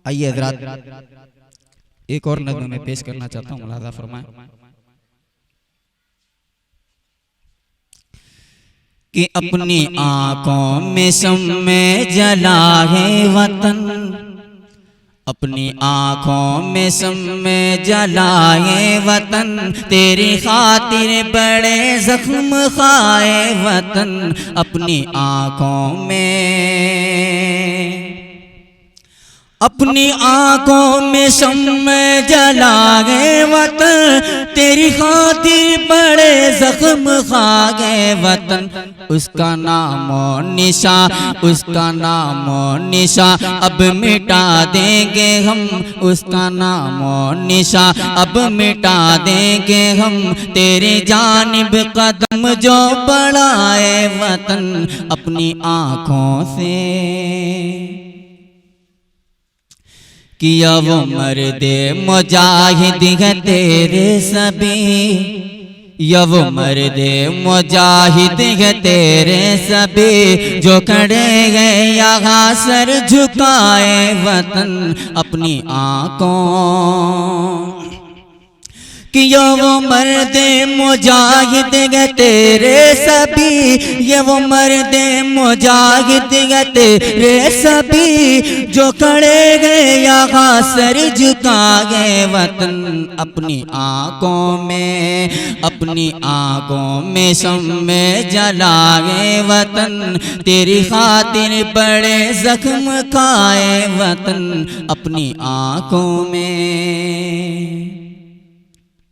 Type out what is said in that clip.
आइए हज़रात, एक और नज़्म में पेश करना चाहता हूँ, मुलाज़ा फरमाएं कि अपनी आंखों में शम्मे जला है वतन, अपनी आंखों में शम्मे जलाए वतन, तेरी खातिर बड़े जख्म खाए वतन, अपनी आंखों में, अपनी आंखों में शम्मे जलाए वतन, तेरी खातिर बड़े जख्म खा गए वतन, उसका नामो निशा, उसका नामो निशा अब मिटा देंगे हम, उसका नामो निशा अब मिटा देंगे हम, तेरी जानिब कदम जो बढ़ाए वतन, अपनी आंखों से किया वो मर्दे मुजाहिद है तेरे सभी, या वो मर्दे मुजाहिद है तेरे सभी, जो खड़े गए यहाँ सर झुकाए वतन, अपनी आंखों कि वो मर्दे मुजाहिद है तेरे सभी, ये वो मर्दे मुजाहिद है तेरे सभी, जो खड़े गए यहाँ सर झुका गए वतन, अपनी आंखों में, अपनी आंखों में शम्मे जला गए वतन, तेरी खातिर बड़े जख्म खाए वतन, अपनी आंखों में।